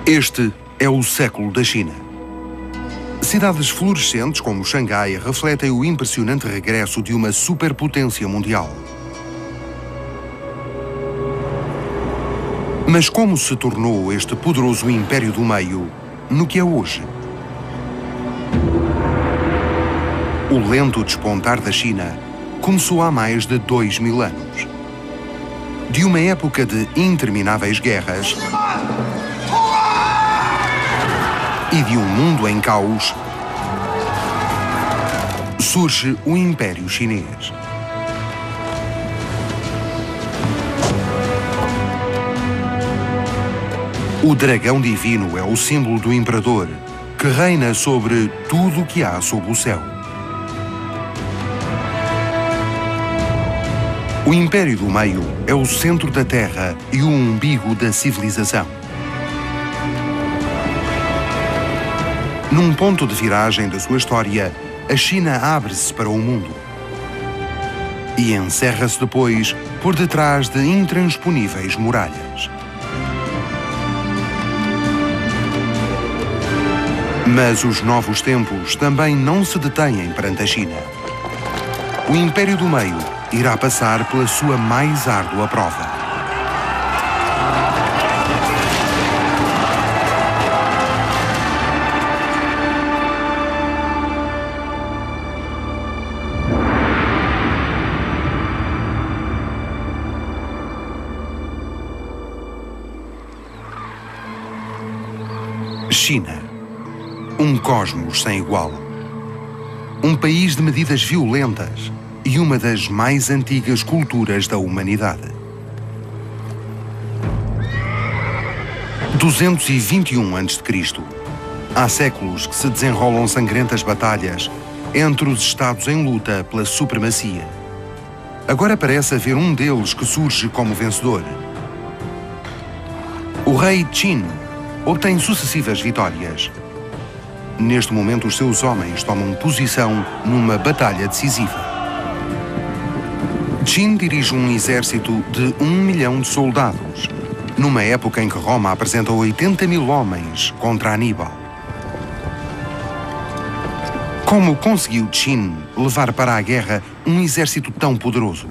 Este é o século da China. Cidades florescentes como Xangai refletem o impressionante regresso de uma superpotência mundial. Mas como se tornou este poderoso império do meio no que é hoje? O lento despontar da China começou há mais de 2000 anos. De uma época de intermináveis guerras e de um mundo em caos, surge o Império Chinês. O dragão divino é o símbolo do imperador, que reina sobre tudo o que há sob o céu. O Império do Meio é o centro da Terra e o umbigo da civilização. Num ponto de viragem da sua história, a China abre-se para o mundo e encerra-se depois por detrás de intransponíveis muralhas. Mas os novos tempos também não se detêm perante a China. O Império do Meio irá passar pela sua mais árdua prova. China, um cosmos sem igual. Um país de medidas violentas e uma das mais antigas culturas da humanidade. 221 a.C. Há séculos que se desenrolam sangrentas batalhas entre os estados em luta pela supremacia. Agora parece haver um deles que surge como vencedor. O rei Qin obtém sucessivas vitórias. Neste momento, os seus homens tomam posição numa batalha decisiva. Qin dirige um exército de 1 milhão de soldados, numa época em que Roma apresenta 80.000 homens contra Aníbal. Como conseguiu Qin levar para a guerra um exército tão poderoso?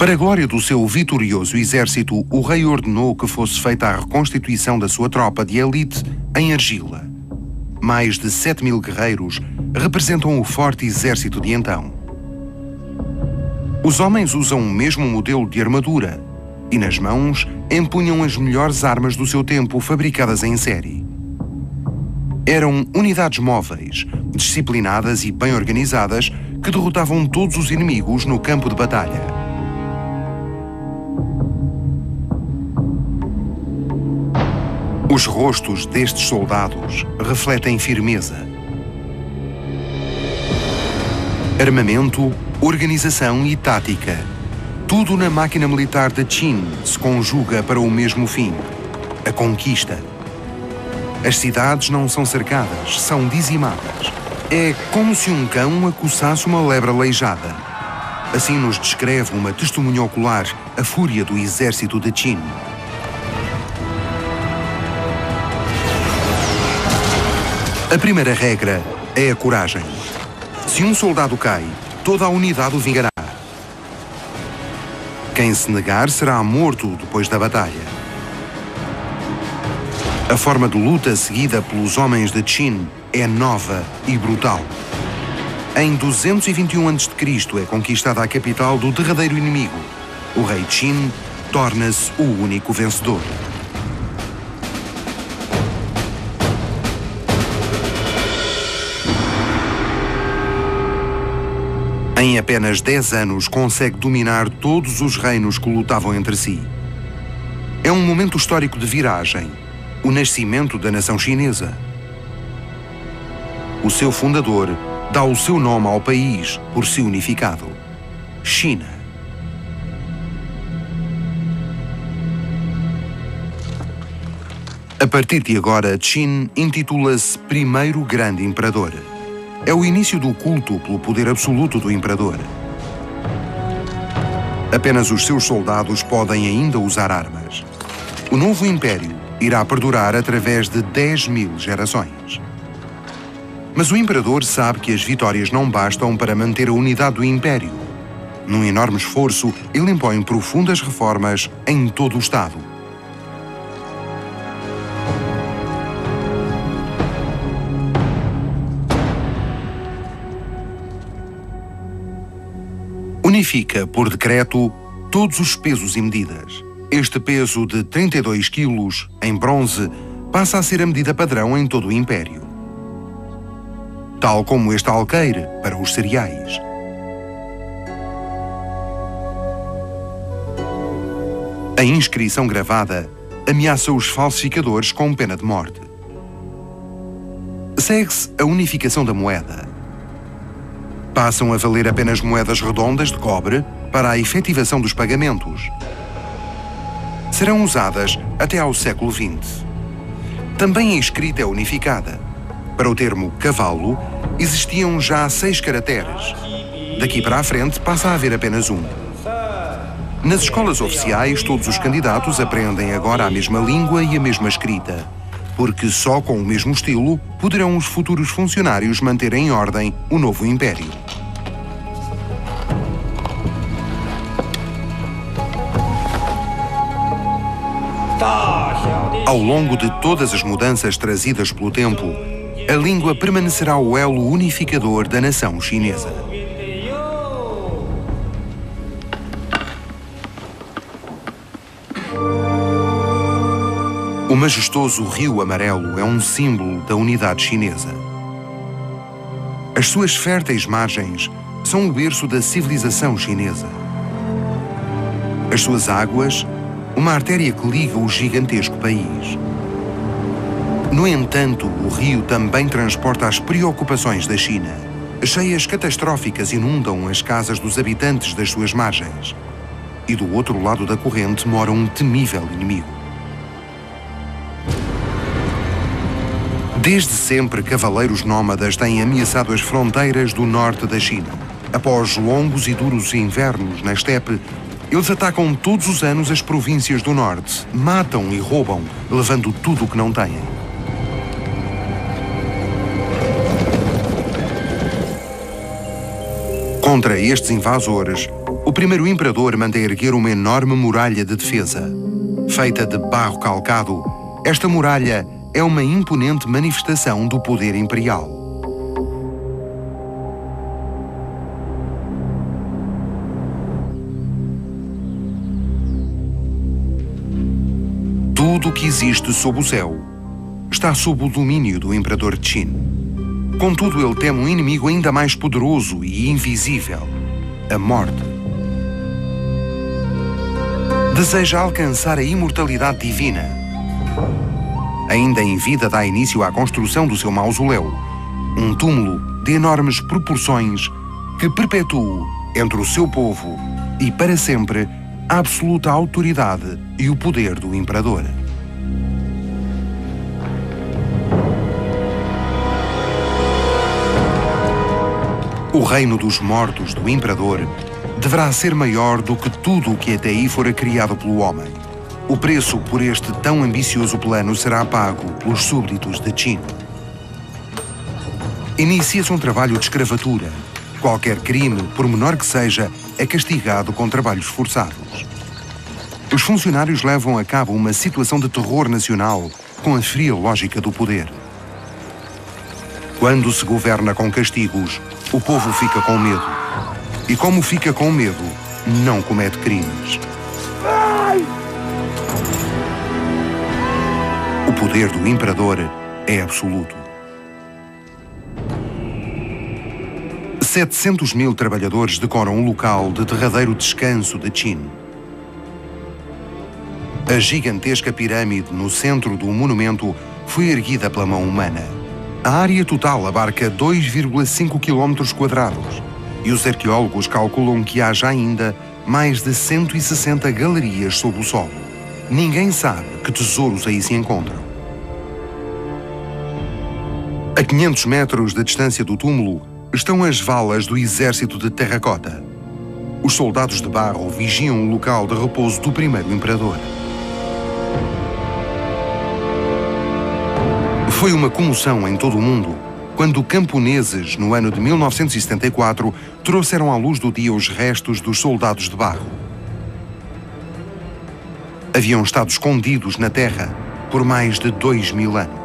Para a glória do seu vitorioso exército, o rei ordenou que fosse feita a reconstituição da sua tropa de elite em argila. Mais de 7.000 guerreiros representam o forte exército de então. Os homens usam o mesmo modelo de armadura e nas mãos empunham as melhores armas do seu tempo fabricadas em série. Eram unidades móveis, disciplinadas e bem organizadas que derrotavam todos os inimigos no campo de batalha. Os rostos destes soldados refletem firmeza, armamento, organização e tática. Tudo na máquina militar de Qin se conjuga para o mesmo fim: a conquista. As cidades não são cercadas, são dizimadas. É como se um cão acusasse uma lebre aleijada. Assim nos descreve uma testemunha ocular a fúria do exército de Qin. A primeira regra é a coragem. Se um soldado cai, toda a unidade o vingará. Quem se negar será morto depois da batalha. A forma de luta seguida pelos homens de Qin é nova e brutal. Em 221 a.C. é conquistada a capital do derradeiro inimigo. O rei Qin torna-se o único vencedor. Em apenas 10 anos consegue dominar todos os reinos que lutavam entre si. É um momento histórico de viragem, o nascimento da nação chinesa. O seu fundador dá o seu nome ao país por si unificado: China. A partir de agora, Qin intitula-se Primeiro Grande Imperador. É o início do culto pelo poder absoluto do imperador. Apenas os seus soldados podem ainda usar armas. O novo império irá perdurar através de 10.000 gerações. Mas o imperador sabe que as vitórias não bastam para manter a unidade do império. Num enorme esforço, ele impõe profundas reformas em todo o Estado. Unifica, por decreto, todos os pesos e medidas. Este peso de 32 quilos, em bronze, passa a ser a medida padrão em todo o Império. Tal como este alqueire para os cereais. A inscrição gravada ameaça os falsificadores com pena de morte. Segue-se a unificação da moeda. Passam a valer apenas moedas redondas de cobre para a efetivação dos pagamentos. Serão usadas até ao século XX. Também a escrita é unificada. Para o termo cavalo, existiam já 6 caracteres. Daqui para a frente passa a haver apenas um. Nas escolas oficiais, todos os candidatos aprendem agora a mesma língua e a mesma escrita, porque só com o mesmo estilo poderão os futuros funcionários manter em ordem o novo império. Ao longo de todas as mudanças trazidas pelo tempo, a língua permanecerá o elo unificador da nação chinesa. O majestoso Rio Amarelo é um símbolo da unidade chinesa. As suas férteis margens são o berço da civilização chinesa. As suas águas, uma artéria que liga o gigantesco país. No entanto, o rio também transporta as preocupações da China. Cheias catastróficas inundam as casas dos habitantes das suas margens. E do outro lado da corrente mora um temível inimigo. Desde sempre, cavaleiros nómadas têm ameaçado as fronteiras do norte da China. Após longos e duros invernos na estepe, eles atacam todos os anos as províncias do norte, matam e roubam, levando tudo o que não têm. Contra estes invasores, o primeiro imperador manda erguer uma enorme muralha de defesa. Feita de barro calcado, esta muralha é uma imponente manifestação do poder imperial. Tudo o que existe sob o céu está sob o domínio do imperador Qin. Contudo, ele teme um inimigo ainda mais poderoso e invisível: a morte. Deseja alcançar a imortalidade divina. Ainda em vida, dá início à construção do seu mausoléu, um túmulo de enormes proporções que perpetua entre o seu povo e, para sempre, a absoluta autoridade e o poder do imperador. O reino dos mortos do imperador deverá ser maior do que tudo o que até aí fora criado pelo homem. O preço por este tão ambicioso plano será pago pelos súbditos de Qin. Inicia-se um trabalho de escravatura. Qualquer crime, por menor que seja, é castigado com trabalhos forçados. Os funcionários levam a cabo uma situação de terror nacional com a fria lógica do poder. Quando se governa com castigos, o povo fica com medo. E como fica com medo, não comete crimes. O poder do imperador é absoluto. 700.000 trabalhadores decoram um local de derradeiro descanso de Qin. A gigantesca pirâmide no centro do monumento foi erguida pela mão humana. A área total abarca 2,5 km² e os arqueólogos calculam que haja ainda mais de 160 galerias sob o solo. Ninguém sabe que tesouros aí se encontram. A 500 metros de distância do túmulo estão as valas do exército de terracota. Os soldados de barro vigiam o local de repouso do primeiro imperador. Foi uma comoção em todo o mundo quando camponeses, no ano de 1974, trouxeram à luz do dia os restos dos soldados de barro. Haviam estado escondidos na terra por mais de 2000 anos.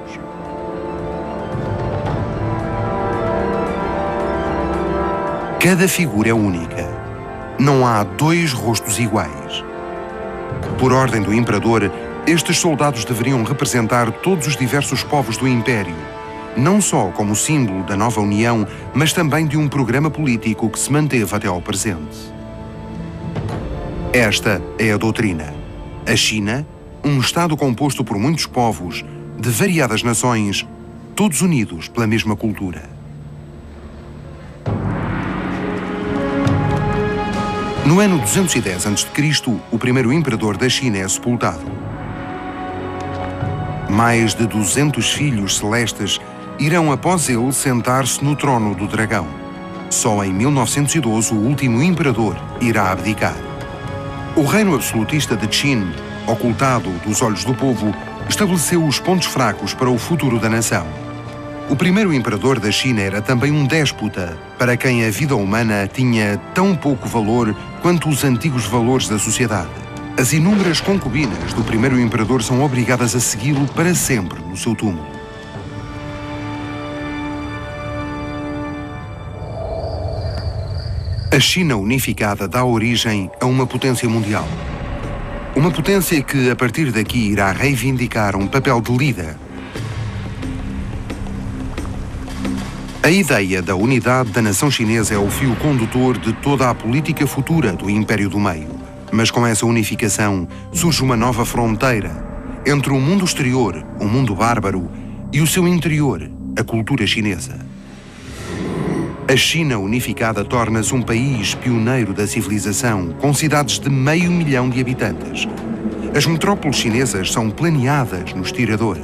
Cada figura é única. Não há dois rostos iguais. Por ordem do imperador, estes soldados deveriam representar todos os diversos povos do Império, não só como símbolo da nova União, mas também de um programa político que se manteve até ao presente. Esta é a doutrina. A China, um Estado composto por muitos povos, de variadas nações, todos unidos pela mesma cultura. No ano 210 a.C., o primeiro imperador da China é sepultado. Mais de 200 filhos celestes irão após ele sentar-se no trono do dragão. Só em 1912 o último imperador irá abdicar. O reino absolutista de Qin, ocultado dos olhos do povo, estabeleceu os pontos fracos para o futuro da nação. O primeiro imperador da China era também um déspota, para quem a vida humana tinha tão pouco valor quanto os antigos valores da sociedade. As inúmeras concubinas do primeiro imperador são obrigadas a segui-lo para sempre no seu túmulo. A China unificada dá origem a uma potência mundial. Uma potência que, a partir daqui, irá reivindicar um papel de líder. A ideia da unidade da nação chinesa é o fio condutor de toda a política futura do Império do Meio. Mas com essa unificação surge uma nova fronteira entre o mundo exterior, o mundo bárbaro, e o seu interior, a cultura chinesa. A China unificada torna-se um país pioneiro da civilização, com cidades de 500 000 de habitantes. As metrópoles chinesas são planeadas no estirador.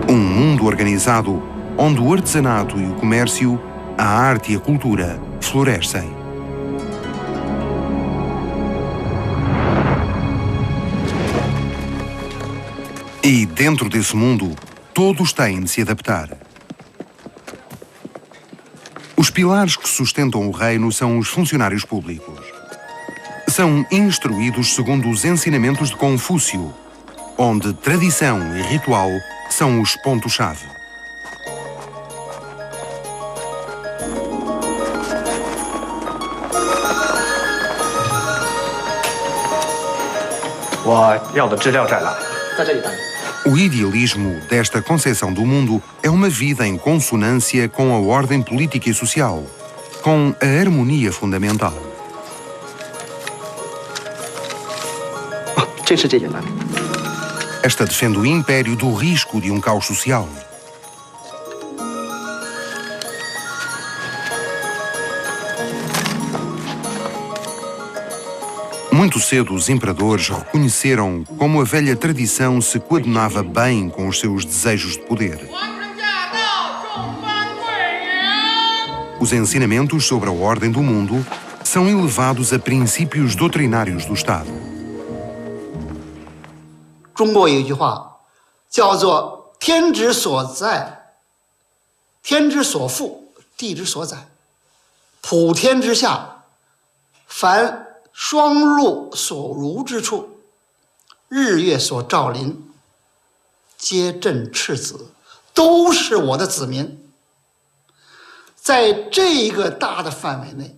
Um mundo organizado onde o artesanato e o comércio, a arte e a cultura florescem. E dentro desse mundo, todos têm de se adaptar. Os pilares que sustentam o reino são os funcionários públicos. São instruídos segundo os ensinamentos de Confúcio, onde tradição e ritual são os pontos-chave. O idealismo desta concepção do mundo é uma vida em consonância com a ordem política e social, com a harmonia fundamental. Esta defende o império do risco de um caos social. Muito cedo os imperadores reconheceram como a velha tradição se coadunava bem com os seus desejos de poder. Os ensinamentos sobre a ordem do mundo são elevados a princípios doutrinários do Estado. 中国有一句话叫做“天之所在，天之所覆，地之所载，普天之下，凡双陆所如之处，日月所照临，皆朕赤子，都是我的子民。”在这一个大的范围内，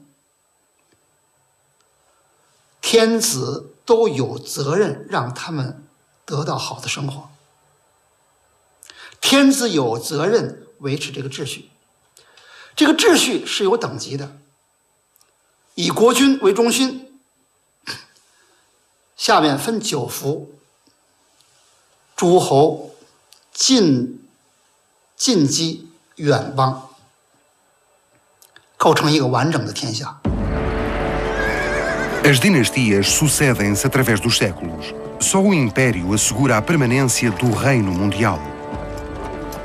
天子都有责任让他们得到好的生活。天子有责任维持这个秩序，这个秩序是有等级的，以国君为中心，下面分9府，诸侯、近畿、远邦，构成一个完整的天下。 As dinastias sucedem-se através dos séculos. Só o Império assegura a permanência do reino mundial.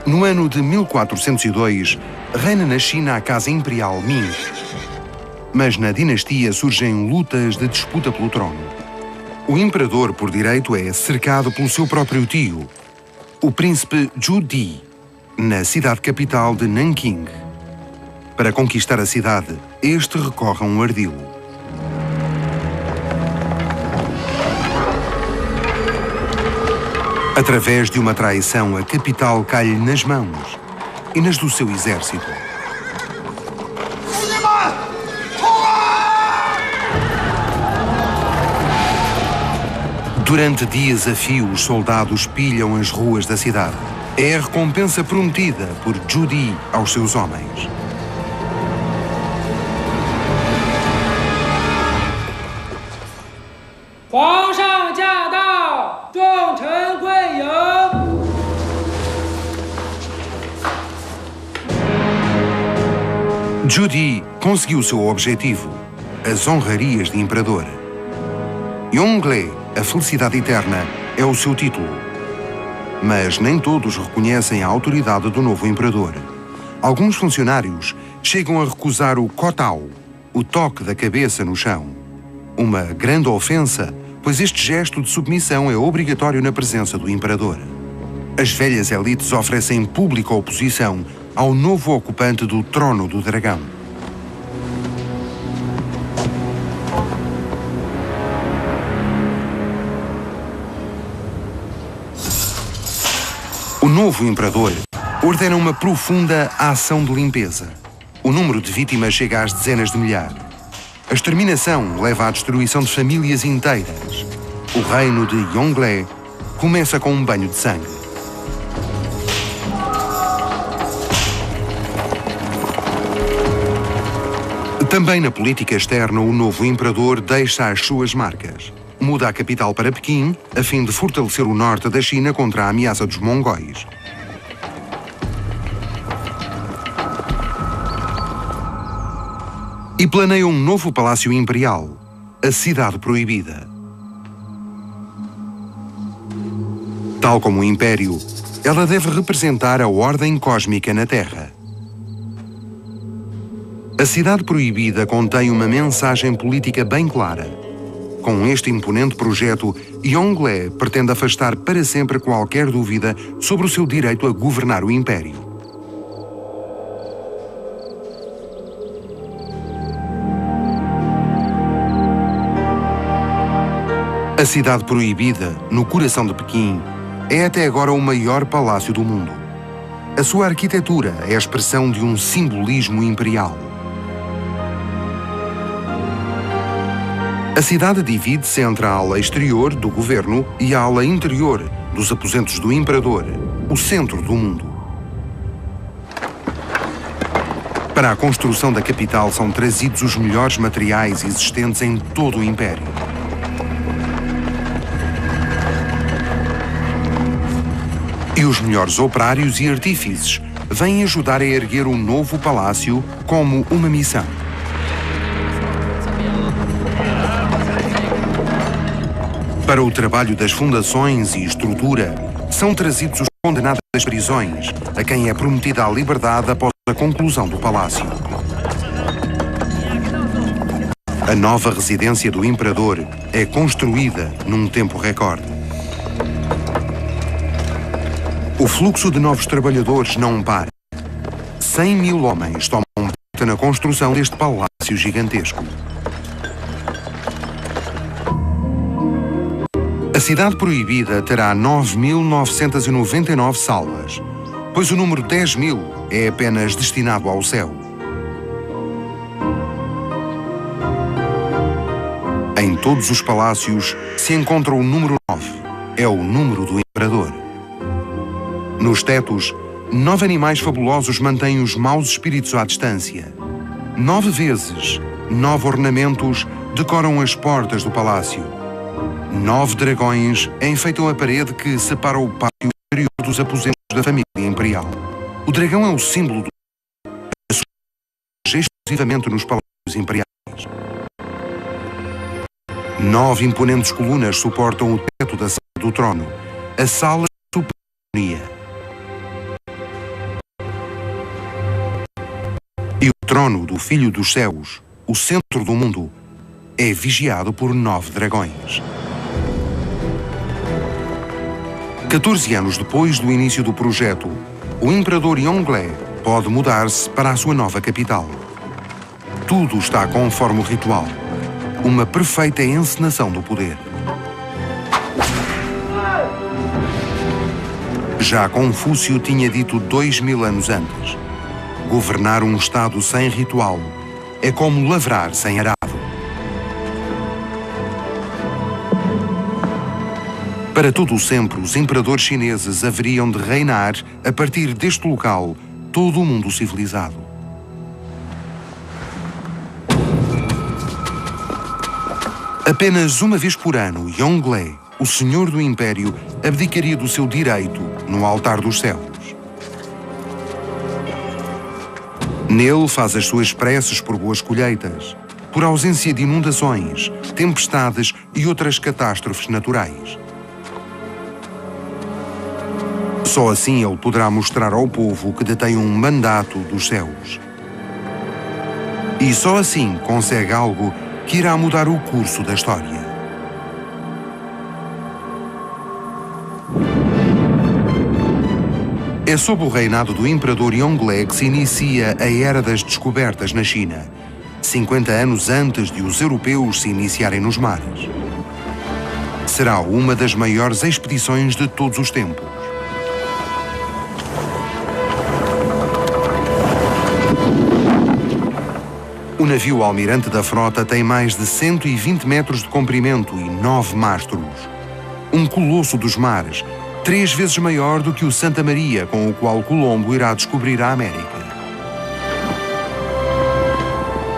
No ano de 1402, reina na China a Casa Imperial Ming. Mas na dinastia surgem lutas de disputa pelo trono. O imperador, por direito, é cercado pelo seu próprio tio, o príncipe Zhu Di, na cidade capital de Nanking. Para conquistar a cidade, este recorre a um ardil. Através de uma traição, a capital cai-lhe nas mãos e nas do seu exército. Durante dias a fio, os soldados pilham as ruas da cidade. É a recompensa prometida por Zhu Di aos seus homens. Zhu Di conseguiu o seu objetivo, as honrarias de imperador. Yongle, a felicidade eterna, é o seu título. Mas nem todos reconhecem a autoridade do novo imperador. Alguns funcionários chegam a recusar o kotao, o toque da cabeça no chão. Uma grande ofensa, pois este gesto de submissão é obrigatório na presença do imperador. As velhas elites oferecem pública oposição ao novo ocupante do trono do dragão. O novo imperador ordena uma profunda ação de limpeza. O número de vítimas chega às dezenas de milhares. A exterminação leva à destruição de famílias inteiras. O reino de Yongle começa com um banho de sangue. Também na política externa, o novo imperador deixa as suas marcas. Muda a capital para Pequim, a fim de fortalecer o norte da China contra a ameaça dos mongóis. E planeia um novo palácio imperial, a Cidade Proibida. Tal como o Império, ela deve representar a ordem cósmica na Terra. A Cidade Proibida contém uma mensagem política bem clara. Com este imponente projeto, Yongle pretende afastar para sempre qualquer dúvida sobre o seu direito a governar o Império. A Cidade Proibida, no coração de Pequim, é até agora o maior palácio do mundo. A sua arquitetura é a expressão de um simbolismo imperial. A cidade divide-se entre a ala exterior do governo e a ala interior dos aposentos do imperador, o centro do mundo. Para a construção da capital são trazidos os melhores materiais existentes em todo o Império. E os melhores operários e artífices vêm ajudar a erguer o novo palácio como uma missão. Para o trabalho das fundações e estrutura, são trazidos os condenados das prisões, a quem é prometida a liberdade após a conclusão do palácio. A nova residência do imperador é construída num tempo recorde. O fluxo de novos trabalhadores não para. 100.000 homens tomam parte na construção deste palácio gigantesco. A Cidade Proibida terá 9.999 salas, pois o número 10.000 é apenas destinado ao céu. Em todos os palácios se encontra o número 9, é o número do imperador. Nos tetos, 9 animais fabulosos mantêm os maus espíritos à distância. 9 vezes, 9 ornamentos decoram as portas do palácio. 9 dragões enfeitam a parede que separa o pátio exterior dos aposentos da família imperial. O dragão é o símbolo do exclusivamente nos palácios imperiais. 9 imponentes colunas suportam o teto da sala do trono, a sala de supremacia. trono do Filho dos Céus, o centro do mundo, é vigiado por 9 dragões. 14 anos depois do início do projeto, o imperador Yongle pode mudar-se para a sua nova capital. Tudo está conforme o ritual, uma perfeita encenação do poder. Já Confúcio tinha dito 2000 anos antes: governar um Estado sem ritual é como lavrar sem arado. Para todo o sempre, os imperadores chineses haveriam de reinar, a partir deste local, todo o mundo civilizado. Apenas uma vez por ano, Yongle, o senhor do império, abdicaria do seu direito no altar dos céus. Nele faz as suas preces por boas colheitas, por ausência de inundações, tempestades e outras catástrofes naturais. Só assim ele poderá mostrar ao povo que detém um mandato dos céus. E só assim consegue algo que irá mudar o curso da história. É sob o reinado do imperador Yongle que se inicia a Era das Descobertas na China, 50 anos antes de os europeus se iniciarem nos mares. Será uma das maiores expedições de todos os tempos. O navio almirante da frota tem mais de 120 metros de comprimento e 9 mastros. Um colosso dos mares, 3 vezes maior do que o Santa Maria, com o qual Colombo irá descobrir a América.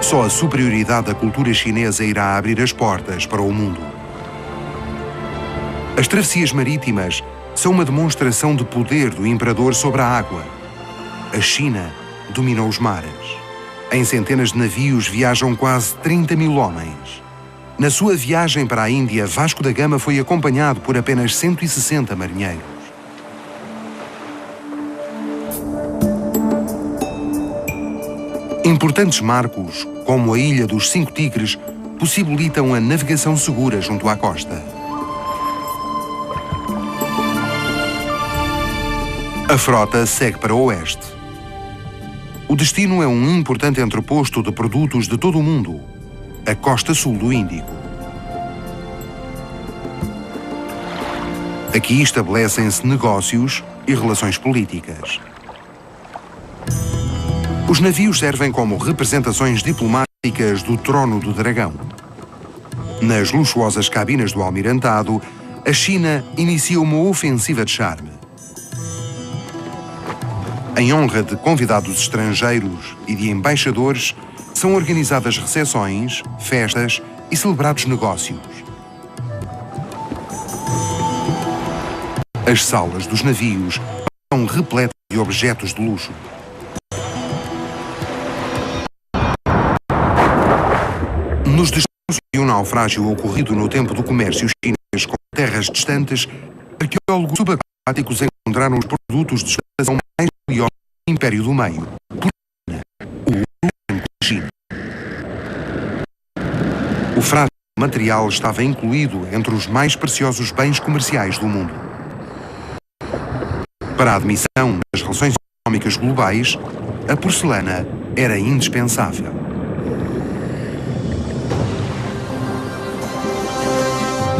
Só a superioridade da cultura chinesa irá abrir as portas para o mundo. As travessias marítimas são uma demonstração de poder do imperador sobre a água. A China domina os mares. Em centenas de navios viajam quase 30 mil homens. Na sua viagem para a Índia, Vasco da Gama foi acompanhado por apenas 160 marinheiros. Importantes marcos, como a Ilha dos 5 Tigres, possibilitam a navegação segura junto à costa. A frota segue para o oeste. O destino é um importante entreposto de produtos de todo o mundo, a costa sul do Índico. Aqui estabelecem-se negócios e relações políticas. Os navios servem como representações diplomáticas do trono do dragão. Nas luxuosas cabinas do almirantado, a China inicia uma ofensiva de charme. Em honra de convidados estrangeiros e de embaixadores, são organizadas recepções, festas e celebrados negócios. As salas dos navios são repletas de objetos de luxo. Nos destinos de um naufrágio ocorrido no tempo do comércio chinês com terras distantes, arqueólogos subaquáticos encontraram os produtos de exportação mais valiosos do Império do Meio, o ouro branco da China. O frágil material estava incluído entre os mais preciosos bens comerciais do mundo. Para a admissão nas relações económicas globais, a porcelana era indispensável.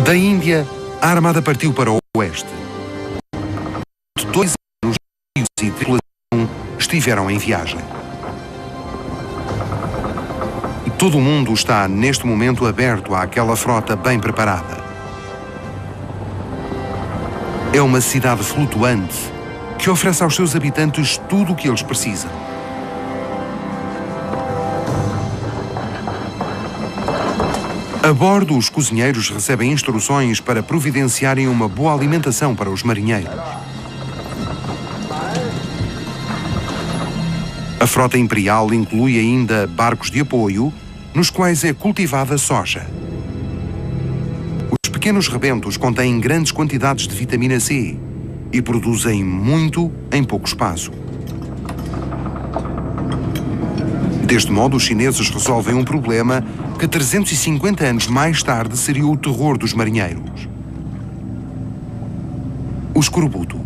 Da Índia, a armada partiu para o oeste. De 2 anos, e tripulação estiveram em viagem. Todo o mundo está, neste momento, aberto àquela frota bem preparada. É uma cidade flutuante que oferece aos seus habitantes tudo o que eles precisam. A bordo, os cozinheiros recebem instruções para providenciarem uma boa alimentação para os marinheiros. A frota imperial inclui ainda barcos de apoio, nos quais é cultivada soja. Os pequenos rebentos contêm grandes quantidades de vitamina C e produzem muito em pouco espaço. Deste modo, os chineses resolvem um problema que 350 anos mais tarde seria o terror dos marinheiros. O escorbuto.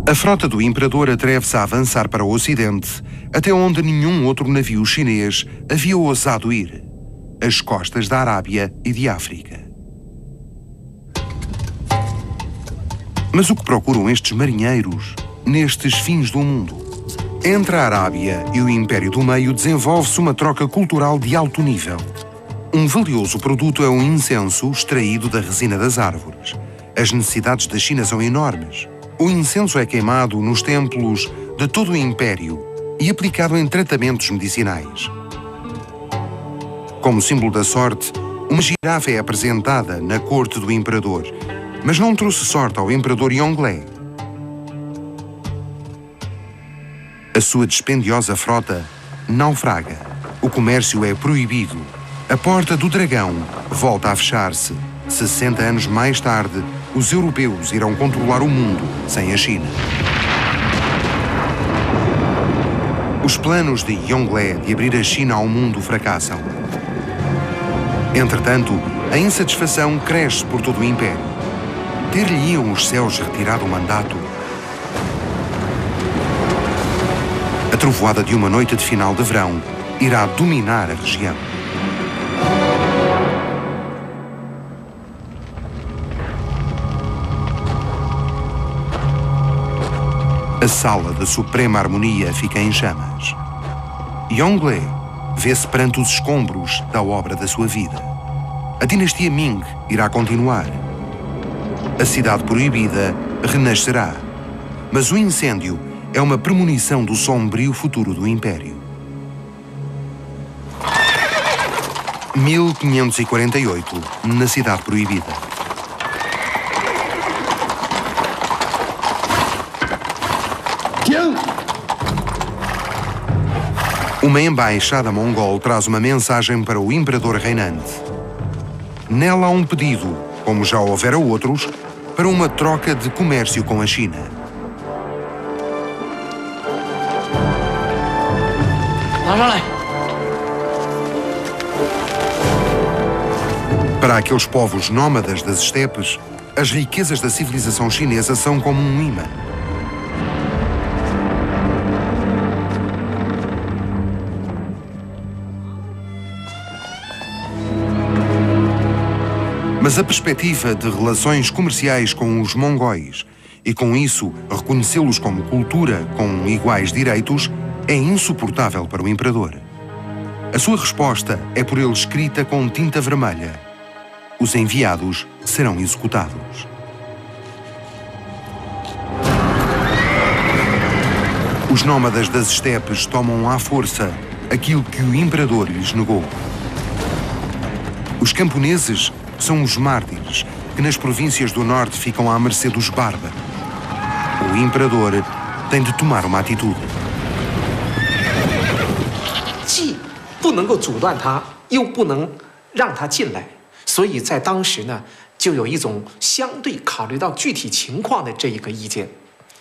A frota do imperador atreve-se a avançar para o ocidente, até onde nenhum outro navio chinês havia ousado ir: as costas da Arábia e de África. Mas o que procuram estes marinheiros nestes fins do mundo? Entre a Arábia e o Império do Meio desenvolve-se uma troca cultural de alto nível. Um valioso produto é o incenso extraído da resina das árvores. As necessidades da China são enormes. O incenso é queimado nos templos de todo o Império e aplicado em tratamentos medicinais. Como símbolo da sorte, uma girafa é apresentada na corte do imperador, mas não trouxe sorte ao imperador Yongle. A sua dispendiosa frota naufraga. O comércio é proibido. A Porta do Dragão volta a fechar-se. 60 anos mais tarde, os europeus irão controlar o mundo sem a China. Os planos de Yongle de abrir a China ao mundo fracassam. Entretanto, a insatisfação cresce por todo o Império. Ter-lhe-iam os céus retirado o mandato? A trovoada de uma noite de final de verão irá dominar a região. A sala da suprema harmonia fica em chamas. Yongle vê-se perante os escombros da obra da sua vida. A dinastia Ming irá continuar. A cidade proibida renascerá. Mas o incêndio é uma premonição do sombrio futuro do Império. 1548, na Cidade Proibida. Uma embaixada mongol traz uma mensagem para o imperador reinante. Nela há um pedido, como já houvera outros, para uma troca de comércio com a China. Para aqueles povos nómadas das estepes, as riquezas da civilização chinesa são como um imã. Mas a perspectiva de relações comerciais com os mongóis e, com isso, reconhecê-los como cultura com iguais direitos é insuportável para o imperador. A sua resposta é por ele escrita com tinta vermelha. Os enviados serão executados. Os nómadas das estepes tomam à força aquilo que o imperador lhes negou. Os camponeses são os mártires que nas províncias do norte ficam à mercê dos bárbaros. O imperador tem de tomar uma atitude. 既不能够阻断他，又不能让他进来，所以在当时呢，就有一种相对考虑到具体情况的这一个意见，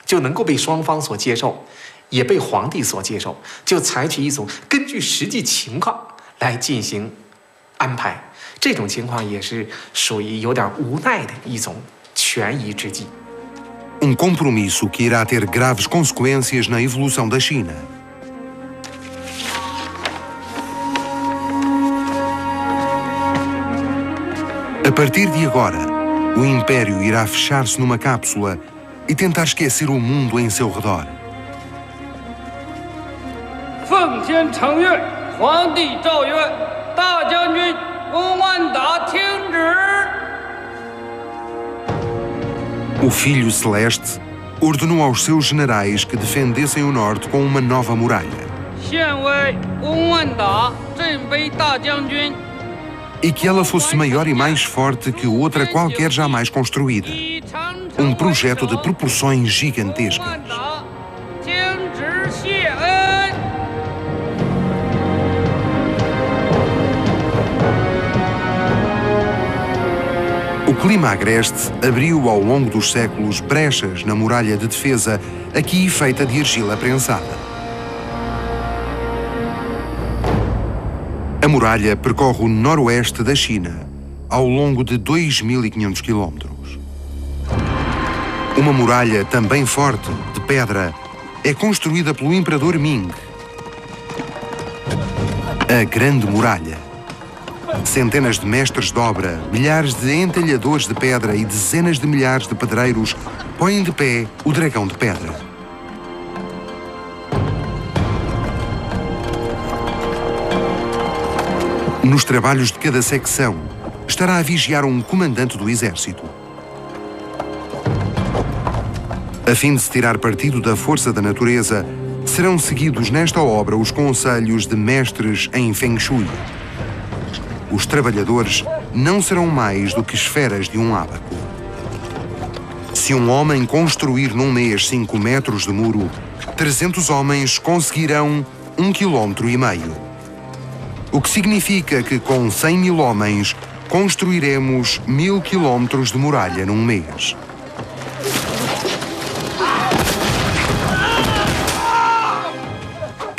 就能够被双方所接受，也被皇帝所接受，就采取一种根据实际情况来进行安排。这种情况也是属于有点无奈的一种权宜之计。Compromisso que irá ter graves consequências na evolução da China. A partir de agora, o Império irá fechar-se numa cápsula e tentar esquecer o mundo em seu redor. 奉天承运，皇帝诏曰：大将军翁万达听旨。 O Filho Celeste ordenou aos seus generais que defendessem o norte com uma nova muralha. 现为翁万达镇卑大将军。 E que ela fosse maior e mais forte que outra qualquer jamais construída. Projeto de proporções gigantescas. O clima agreste abriu ao longo dos séculos brechas na muralha de defesa, aqui feita de argila prensada. A muralha percorre o noroeste da China, ao longo de 2.500 quilómetros. Uma muralha também forte, de pedra, é construída pelo imperador Ming. A Grande Muralha. Centenas de mestres de obra, milhares de entalhadores de pedra e dezenas de milhares de pedreiros põem de pé o dragão de pedra. Nos trabalhos de cada secção, estará a vigiar um comandante do exército. A fim de se tirar partido da força da natureza, serão seguidos nesta obra os conselhos de mestres em Feng Shui. Os trabalhadores não serão mais do que esferas de um ábaco. Se um homem construir num mês 5 metros de muro, 300 homens conseguirão 1,5 km. O que significa que com 100.000 homens construiremos 1.000 km de muralha num mês.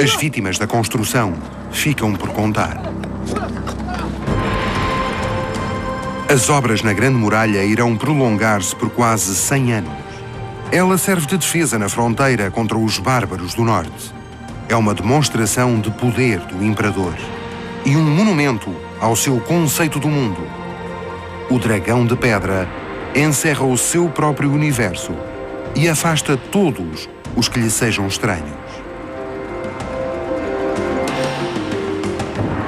As vítimas da construção ficam por contar. As obras na Grande Muralha irão prolongar-se por quase 100 anos. Ela serve de defesa na fronteira contra os bárbaros do norte. É uma demonstração de poder do imperador e um monumento ao seu conceito do mundo. O dragão de pedra encerra o seu próprio universo e afasta todos os que lhe sejam estranhos.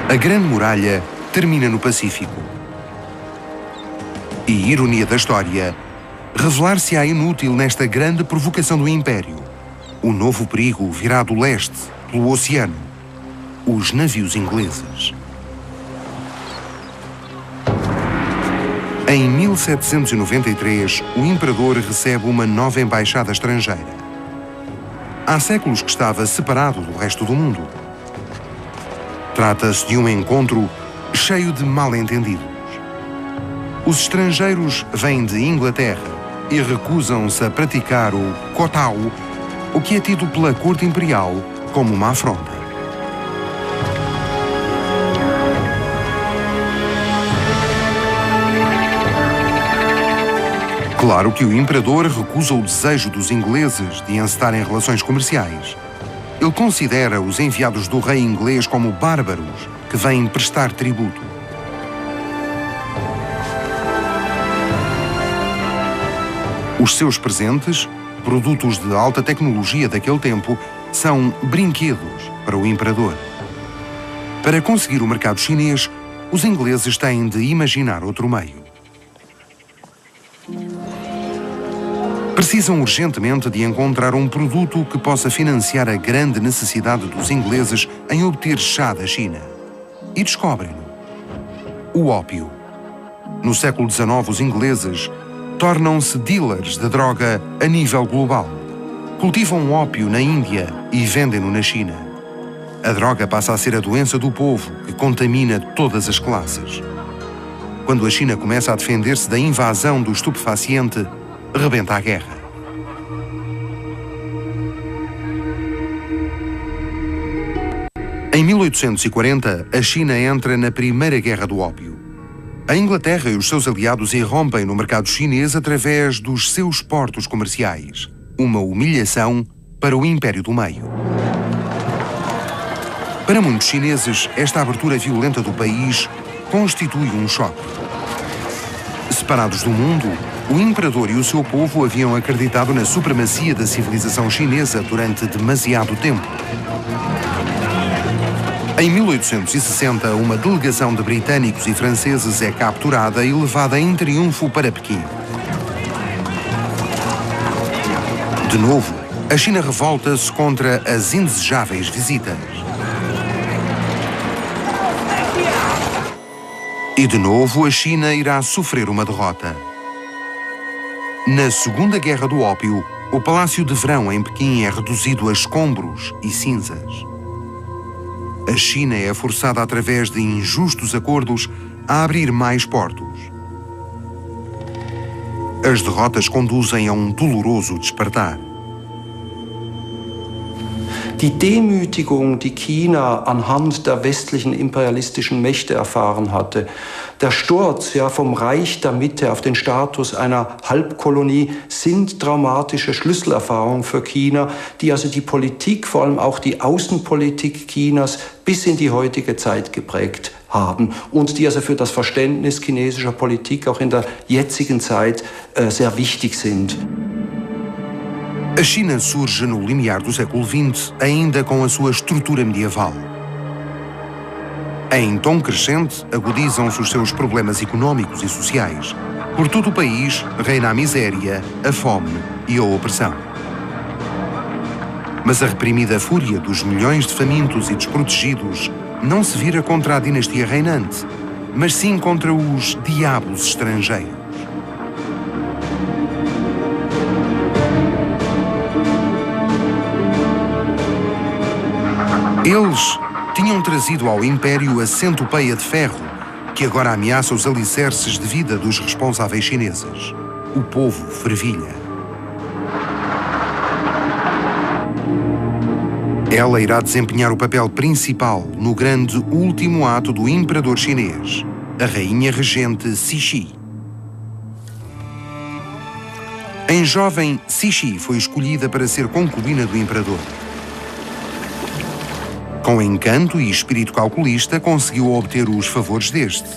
A Grande Muralha termina no Pacífico. E, ironia da história, revelar-se-á inútil nesta grande provocação do Império. O novo perigo virá do leste, pelo oceano. Os navios ingleses. Em 1793, o imperador recebe uma nova embaixada estrangeira. Há séculos que estava separado do resto do mundo. Trata-se de um encontro cheio de mal-entendidos. Os estrangeiros vêm de Inglaterra e recusam-se a praticar o kotao, o que é tido pela corte imperial como uma afronta. Claro que o imperador recusa o desejo dos ingleses de encetarem relações comerciais. Ele considera os enviados do rei inglês como bárbaros que vêm prestar tributo. Os seus presentes, produtos de alta tecnologia daquele tempo, são brinquedos para o imperador. Para conseguir o mercado chinês, os ingleses têm de imaginar outro meio. Precisam urgentemente de encontrar um produto que possa financiar a grande necessidade dos ingleses em obter chá da China. E descobrem-no. O ópio. No século XIX, os ingleses tornam-se dealers de droga a nível global. Cultivam ópio na Índia e vendem-no na China. A droga passa a ser a doença do povo, que contamina todas as classes. Quando a China começa a defender-se da invasão do estupefaciente, rebenta a guerra. Em 1840, a China entra na Primeira Guerra do Ópio. A Inglaterra e os seus aliados irrompem no mercado chinês através dos seus portos comerciais. Uma humilhação para o Império do Meio. Para muitos chineses, esta abertura violenta do país constitui um choque. Separados do mundo, o imperador e o seu povo haviam acreditado na supremacia da civilização chinesa durante demasiado tempo. Em 1860, uma delegação de britânicos e franceses é capturada e levada em triunfo para Pequim. De novo, a China revolta-se contra as indesejáveis visitas. E de novo, a China irá sofrer uma derrota. Na Segunda Guerra do Ópio, o Palácio de Verão em Pequim é reduzido a escombros e cinzas. A China é forçada através de injustos acordos a abrir mais portos. As derrotas conduzem a doloroso despertar. Die Demütigung, die China anhand der westlichen imperialistischen Mächte erfahren hatte, der Sturz vom Reich der Mitte auf den Status einer Halbkolonie sind traumatische Schlüsselerfahrungen für China, die also die Politik, vor allem auch die Außenpolitik Chinas bis in die heutige Zeit geprägt haben und die also für das Verständnis chinesischer Politik auch in der jetzigen Zeit sehr wichtig sind. A China surge no limiar do século XX, ainda com a sua estrutura medieval. Em tom crescente, agudizam-se os seus problemas económicos e sociais. Por todo o país reina a miséria, a fome e a opressão. Mas a reprimida fúria dos milhões de famintos e desprotegidos não se vira contra a dinastia reinante, mas sim contra os diabos estrangeiros. Eles tinham trazido ao Império a centopeia de ferro, que agora ameaça os alicerces de vida dos responsáveis chineses. O povo fervilha. Ela irá desempenhar o papel principal no grande último ato do imperador chinês, a rainha regente Cixi. Em jovem, Cixi foi escolhida para ser concubina do imperador. Com encanto e espírito calculista, conseguiu obter os favores deste.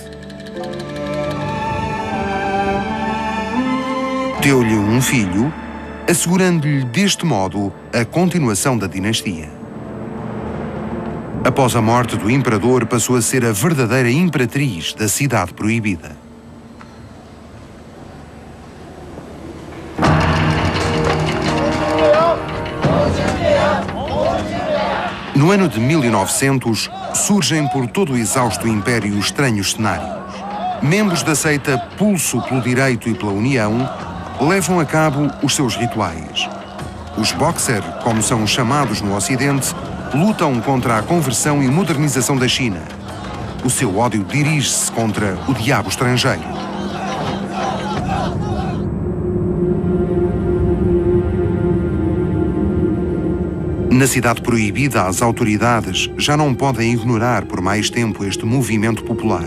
Deu-lhe um filho, assegurando-lhe deste modo a continuação da dinastia. Após a morte do imperador, passou a ser a verdadeira imperatriz da Cidade Proibida. No ano de 1900, surgem por todo o exausto império estranhos cenários. Membros da seita Pulso pelo Direito e pela União levam a cabo os seus rituais. Os Boxer, como são chamados no Ocidente, lutam contra a conversão e modernização da China. O seu ódio dirige-se contra o diabo estrangeiro. Na Cidade Proibida, as autoridades já não podem ignorar por mais tempo este movimento popular.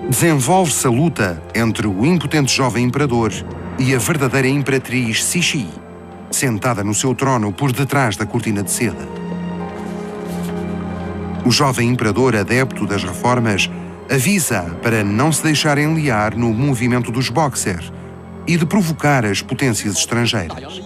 Desenvolve-se a luta entre o impotente jovem imperador e a verdadeira imperatriz Cixi, sentada no seu trono por detrás da cortina de seda. O jovem imperador, adepto das reformas, avisa para não se deixar enliar no movimento dos Boxer e de provocar as potências estrangeiras.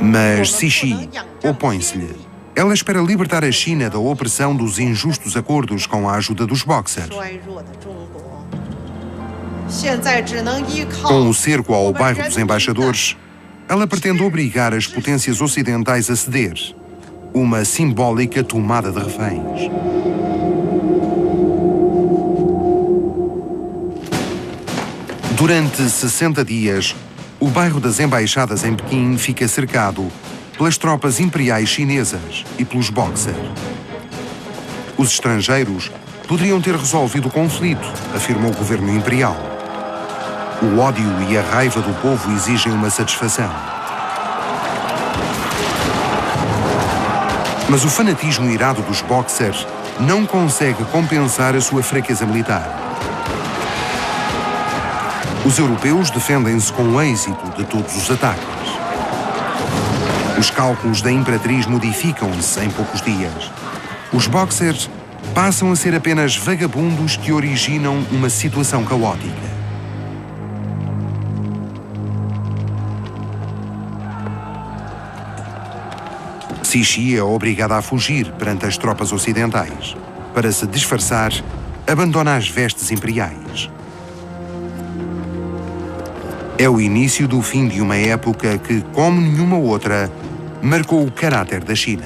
Mas Cixi opõe-se-lhe. Ela espera libertar a China da opressão dos injustos acordos com a ajuda dos Boxer. Com o cerco ao bairro dos embaixadores, ela pretende obrigar as potências ocidentais a ceder. Uma simbólica tomada de reféns. Durante 60 dias, o bairro das Embaixadas em Pequim fica cercado pelas tropas imperiais chinesas e pelos Boxer. Os estrangeiros poderiam ter resolvido o conflito, afirmou o governo imperial. O ódio e a raiva do povo exigem uma satisfação. Mas o fanatismo irado dos Boxer não consegue compensar a sua fraqueza militar. Os europeus defendem-se com êxito de todos os ataques. Os cálculos da imperatriz modificam-se em poucos dias. Os Boxers passam a ser apenas vagabundos que originam uma situação caótica. Cixi é obrigada a fugir perante as tropas ocidentais. Para se disfarçar, abandona as vestes imperiais. É o início do fim de uma época que, como nenhuma outra, marcou o caráter da China.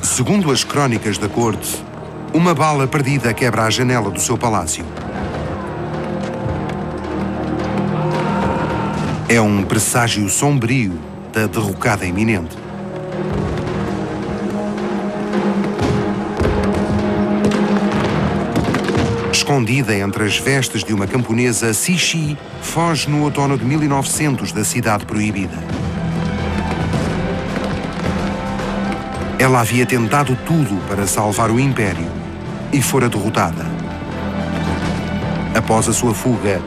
Segundo as crónicas da corte, uma bala perdida quebra a janela do seu palácio. É um presságio sombrio da derrocada iminente. Escondida entre as vestes de uma camponesa, Cixi foge no outono de 1900 da cidade proibida. Ela havia tentado tudo para salvar o Império e fora derrotada. Após a sua fuga,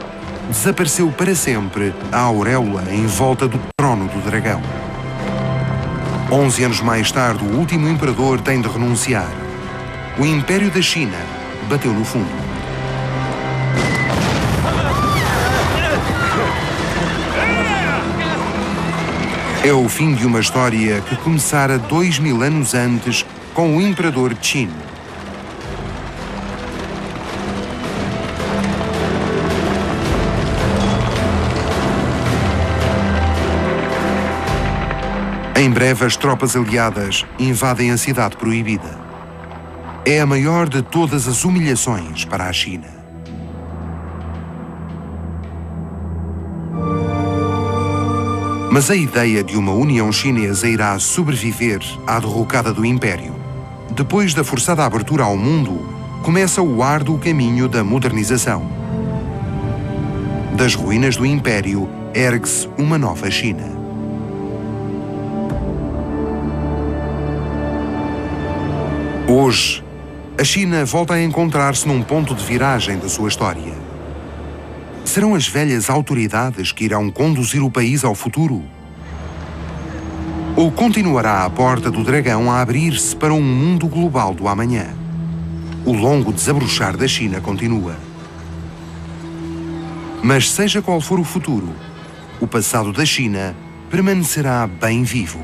desapareceu para sempre a auréola em volta do trono do dragão. 11 anos mais tarde, o último imperador tem de renunciar. O Império da China bateu no fundo. É o fim de uma história que começara 2000 anos antes com o imperador Qin. Em breve, as tropas aliadas invadem a cidade proibida. É a maior de todas as humilhações para a China. Mas a ideia de uma União Chinesa irá sobreviver à derrocada do Império. Depois da forçada abertura ao mundo, começa o árduo caminho da modernização. Das ruínas do Império, ergue-se uma nova China. Hoje, a China volta a encontrar-se num ponto de viragem da sua história. Serão as velhas autoridades que irão conduzir o país ao futuro? Ou continuará a porta do dragão a abrir-se para um mundo global do amanhã? O longo desabrochar da China continua. Mas seja qual for o futuro, o passado da China permanecerá bem vivo.